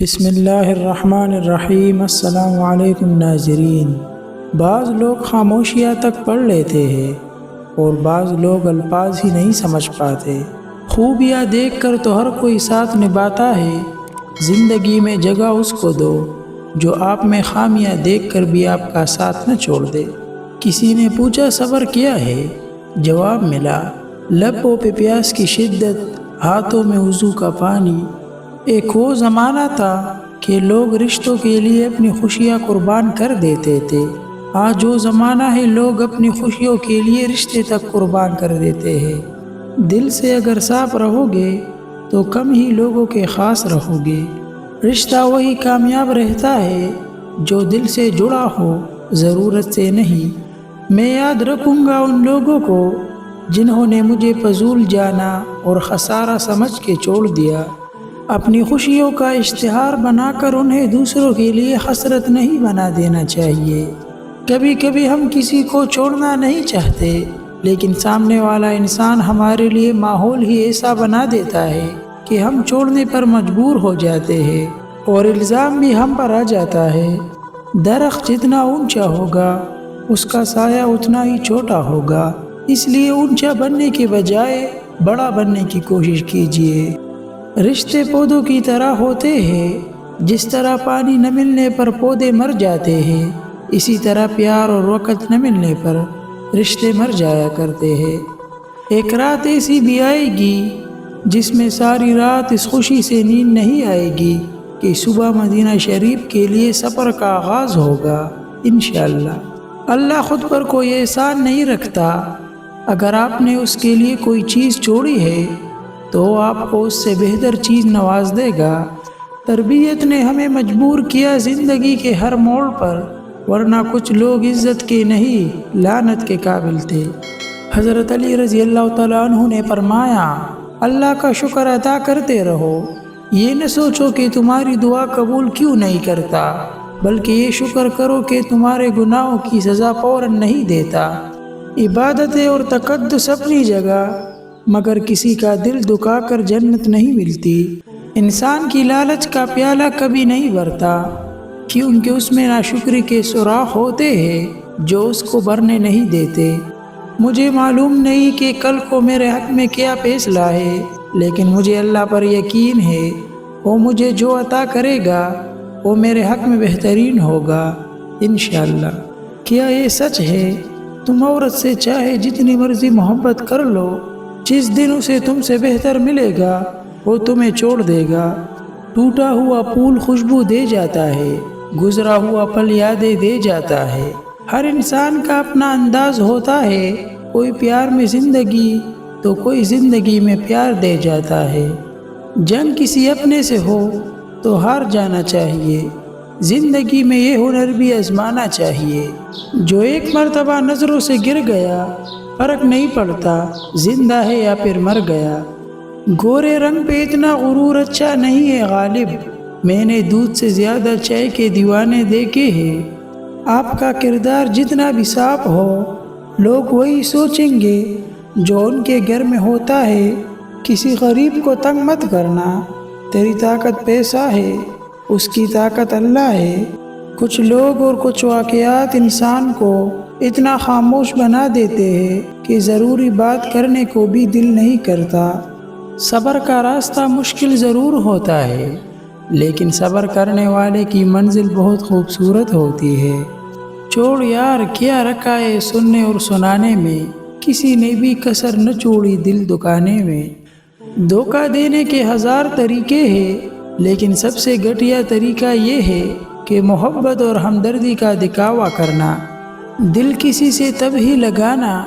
بسم اللہ الرحمن الرحیم۔ السلام علیکم ناظرین۔ بعض لوگ خاموشیاں تک پڑھ لیتے ہیں اور بعض لوگ الفاظ ہی نہیں سمجھ پاتے۔ خوبیاں دیکھ کر تو ہر کوئی ساتھ نبھاتا ہے، زندگی میں جگہ اس کو دو جو آپ میں خامیاں دیکھ کر بھی آپ کا ساتھ نہ چھوڑ دے۔ کسی نے پوچھا صبر کیا ہے؟ جواب ملا لبوں پہ پیاس کی شدت، ہاتھوں میں وضو کا پانی۔ ایک وہ زمانہ تھا کہ لوگ رشتوں کے لیے اپنی خوشیاں قربان کر دیتے تھے۔ آج وہ زمانہ ہے لوگ اپنی خوشیوں کے لیے رشتے تک قربان کر دیتے ہیں۔ دل سے اگر صاف رہو گے تو کم ہی لوگوں کے خاص رہو گے۔ رشتہ وہی کامیاب رہتا ہے جو دل سے جڑا ہو، ضرورت سے نہیں۔ میں یاد رکھوں گا ان لوگوں کو جنہوں نے مجھے فضول جانا اور خسارہ سمجھ کے چھوڑ دیا۔ اپنی خوشیوں کا اشتہار بنا کر انہیں دوسروں کے لیے حسرت نہیں بنا دینا چاہیے۔ کبھی کبھی ہم کسی کو چھوڑنا نہیں چاہتے، لیکن سامنے والا انسان ہمارے لیے ماحول ہی ایسا بنا دیتا ہے کہ ہم چھوڑنے پر مجبور ہو جاتے ہیں اور الزام بھی ہم پر آ جاتا ہے۔ درخت جتنا اونچا ہوگا اس کا سایہ اتنا ہی چھوٹا ہوگا، اس لیے اونچا بننے کے بجائے بڑا بننے کی کوشش کیجیے۔ رشتے پودوں کی طرح ہوتے ہیں، جس طرح پانی نہ ملنے پر پودے مر جاتے ہیں، اسی طرح پیار اور وقت نہ ملنے پر رشتے مر جایا کرتے ہیں۔ ایک رات ایسی بھی آئے گی جس میں ساری رات اس خوشی سے نیند نہیں آئے گی کہ صبح مدینہ شریف کے لیے سفر کا آغاز ہوگا انشاءاللہ۔ اللہ خود پر کوئی احسان نہیں رکھتا۔ اگر آپ نے اس کے لیے کوئی چیز چھوڑی ہے تو آپ کو اس سے بہتر چیز نواز دے گا۔ تربیت نے ہمیں مجبور کیا زندگی کے ہر موڑ پر، ورنہ کچھ لوگ عزت کے نہیں لعنت کے قابل تھے۔ حضرت علی رضی اللہ تعالیٰ عنہ نے فرمایا اللہ کا شکر ادا کرتے رہو، یہ نہ سوچو کہ تمہاری دعا قبول کیوں نہیں کرتا، بلکہ یہ شکر کرو کہ تمہارے گناہوں کی سزا فوراً نہیں دیتا۔ عبادتیں اور تقدس اپنی جگہ، مگر کسی کا دل دکھا کر جنت نہیں ملتی۔ انسان کی لالچ کا پیالہ کبھی نہیں بھرتا، کیونکہ اس میں ناشکری کے سوراخ ہوتے ہیں جو اس کو بھرنے نہیں دیتے۔ مجھے معلوم نہیں کہ کل کو میرے حق میں کیا فیصلہ ہے، لیکن مجھے اللہ پر یقین ہے وہ مجھے جو عطا کرے گا وہ میرے حق میں بہترین ہوگا انشاءاللہ۔ کیا یہ سچ ہے؟ تم عورت سے چاہے جتنی مرضی محبت کر لو، جس دن اسے تم سے بہتر ملے گا وہ تمہیں چھوڑ دے گا۔ ٹوٹا ہوا پھول خوشبو دے جاتا ہے، گزرا ہوا پل یادیں دے جاتا ہے۔ ہر انسان کا اپنا انداز ہوتا ہے، کوئی پیار میں زندگی تو کوئی زندگی میں پیار دے جاتا ہے۔ جنگ کسی اپنے سے ہو تو ہار جانا چاہیے، زندگی میں یہ ہنر بھی آزمانا چاہیے۔ جو ایک مرتبہ نظروں سے گر گیا، فرق نہیں پڑتا زندہ ہے یا پھر مر گیا۔ گورے رنگ پہ اتنا غرور اچھا نہیں ہے غالب، میں نے دودھ سے زیادہ چائے کے دیوانے دیکھے ہیں۔ آپ کا کردار جتنا بھی صاف ہو، لوگ وہی سوچیں گے جو ان کے گھر میں ہوتا ہے۔ کسی غریب کو تنگ مت کرنا، تیری طاقت پیسہ ہے، اس کی طاقت اللہ ہے۔ کچھ لوگ اور کچھ واقعات انسان کو اتنا خاموش بنا دیتے ہیں کہ ضروری بات کرنے کو بھی دل نہیں کرتا۔ صبر کا راستہ مشکل ضرور ہوتا ہے، لیکن صبر کرنے والے کی منزل بہت خوبصورت ہوتی ہے۔ چھوڑ یار کیا رکھا ہے سننے اور سنانے میں، کسی نے بھی کسر نہ چھوڑی دل دکانے میں۔ دھوکہ دینے کے ہزار طریقے ہیں، لیکن سب سے گھٹیا طریقہ یہ ہے کہ محبت اور ہمدردی کا دکھاوا کرنا۔ دل کسی سے تب ہی لگانا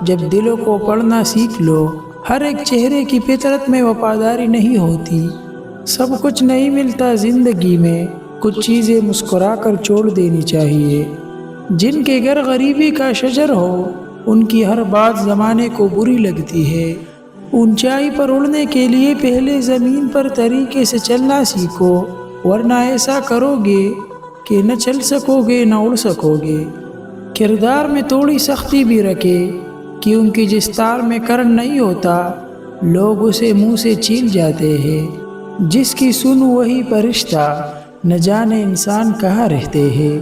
جب دلوں کو پڑھنا سیکھ لو۔ ہر ایک چہرے کی فطرت میں وفاداری نہیں ہوتی۔ سب کچھ نہیں ملتا زندگی میں، کچھ چیزیں مسکرا کر چھوڑ دینی چاہیے۔ جن کے گھر غریبی کا شجر ہو، ان کی ہر بات زمانے کو بری لگتی ہے۔ اونچائی پر اڑنے کے لیے پہلے زمین پر طریقے سے چلنا سیکھو، ورنہ ایسا کرو گے کہ نہ چل سکو گے نہ اڑ سکو گے۔ کردار میں تھوڑی سختی بھی رکھے، کیونکہ جس تار میں کرن نہیں ہوتا لوگ اسے منہ سے چھیل جاتے ہیں۔ جس کی سن وہی فرشتہ، نہ جانے انسان کہاں رہتے ہیں۔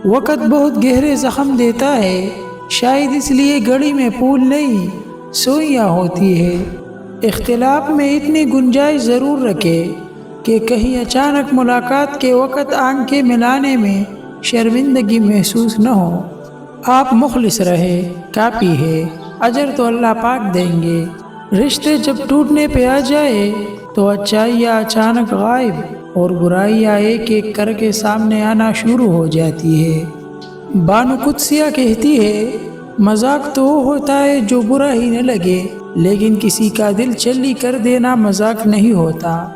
وقت بہت گہرے زخم دیتا ہے، شاید اس لیے گڑی میں پھول نہیں سوئیاں ہوتی ہے۔ اختلاف میں اتنی گنجائش ضرور رکھے کہ کہیں اچانک ملاقات کے وقت آنکھیں ملانے میں شرمندگی محسوس نہ ہو۔ آپ مخلص رہے کافی ہے، اجر تو اللہ پاک دیں گے۔ رشتے جب ٹوٹنے پہ آ جائے تو اچھائیاں اچانک غائب اور برائیاں ایک ایک کر کے سامنے آنا شروع ہو جاتی ہے۔ بانو قدسیہ کہتی ہے، مذاق تو وہ ہوتا ہے جو برا ہی نہ لگے، لیکن کسی کا دل چلی کر دینا مذاق نہیں ہوتا۔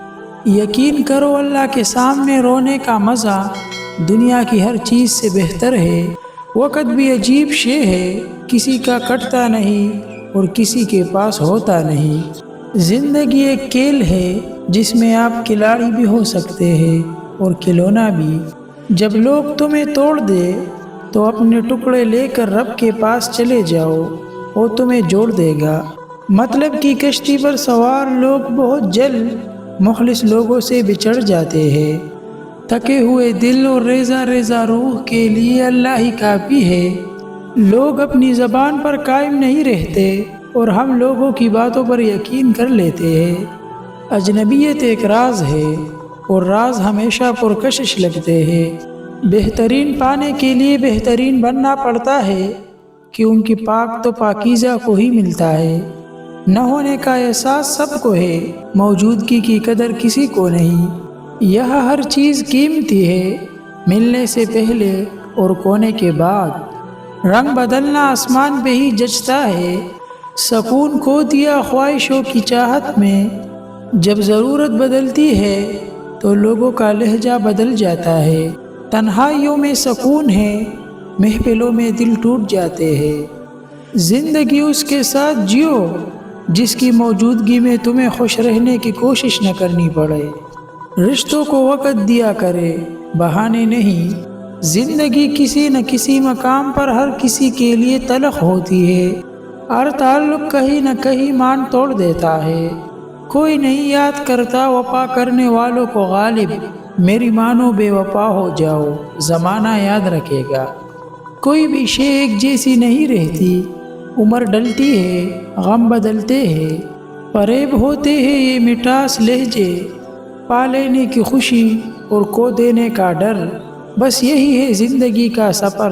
یقین کرو اللہ کے سامنے رونے کا مزہ دنیا کی ہر چیز سے بہتر ہے۔ وقت بھی عجیب شے ہے، کسی کا کٹتا نہیں اور کسی کے پاس ہوتا نہیں۔ زندگی ایک کھیل ہے جس میں آپ کھلاڑی بھی ہو سکتے ہیں اور کھلونا بھی۔ جب لوگ تمہیں توڑ دے تو اپنے ٹکڑے لے کر رب کے پاس چلے جاؤ، وہ تمہیں جوڑ دے گا۔ مطلب کی کشتی پر سوار لوگ بہت جلد مخلص لوگوں سے بچھڑ جاتے ہیں۔ تھکے ہوئے دل اور ریزہ ریزہ روح کے لیے اللہ ہی کافی ہے۔ لوگ اپنی زبان پر قائم نہیں رہتے اور ہم لوگوں کی باتوں پر یقین کر لیتے ہیں۔ اجنبیت ایک راز ہے اور راز ہمیشہ پرکشش لگتے ہیں۔ بہترین پانے کے لیے بہترین بننا پڑتا ہے، کیونکہ پاک تو پاکیزہ کو ہی ملتا ہے۔ نہ ہونے کا احساس سب کو ہے، موجودگی کی قدر کسی کو نہیں۔ یہاں ہر چیز قیمتی ہے، ملنے سے پہلے اور کھونے کے بعد۔ رنگ بدلنا آسمان پہ ہی جچتا ہے، سکون کھو دیا خواہشوں کی چاہت میں۔ جب ضرورت بدلتی ہے تو لوگوں کا لہجہ بدل جاتا ہے۔ تنہائیوں میں سکون ہے، محفلوں میں دل ٹوٹ جاتے ہیں۔ زندگی اس کے ساتھ جیو جس کی موجودگی میں تمہیں خوش رہنے کی کوشش نہ کرنی پڑے۔ رشتوں کو وقت دیا کرے، بہانے نہیں۔ زندگی کسی نہ کسی مقام پر ہر کسی کے لیے تلخ ہوتی ہے۔ ہر تعلق کہیں نہ کہیں مان توڑ دیتا ہے۔ کوئی نہیں یاد کرتا وفا کرنے والوں کو غالب، میری مانو بے وفا ہو جاؤ، زمانہ یاد رکھے گا۔ کوئی بھی شے ایک جیسی نہیں رہتی، عمر ڈلتی ہے، غم بدلتے ہیں، فریب ہوتے ہیں یہ مٹاس لہجے، پا لینے کی خوشی اور کھو دینے کا ڈر۔ بس یہی ہے زندگی کا سفر،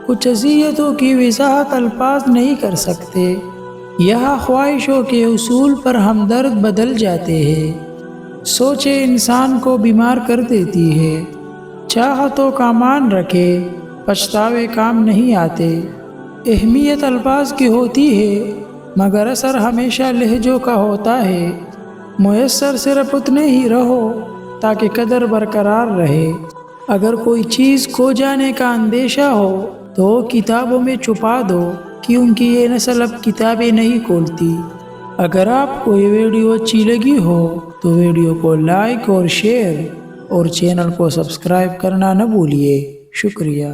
کچھ اذیتوں کی وضاحت الفاظ نہیں کر سکتے۔ یہاں خواہشوں کے اصول پر ہمدرد بدل جاتے ہیں، سوچے انسان کو بیمار کر دیتی ہے۔ چاہتوں کا مان رکھے، پچھتاوے کام نہیں آتے۔ اہمیت الفاظ کی ہوتی ہے مگر اثر ہمیشہ لہجوں کا ہوتا ہے۔ میسر صرف اتنے ہی رہو تاکہ قدر برقرار رہے۔ اگر کوئی چیز کھو جانے کا اندیشہ ہو تو کتابوں میں چھپا دو، کیونکہ یہ نسل اب کتابیں نہیں کھولتی۔ اگر آپ کو یہ ویڈیو اچھی لگی ہو تو ویڈیو کو لائک اور شیئر اور چینل کو سبسکرائب کرنا نہ بھولیے۔ شکریہ۔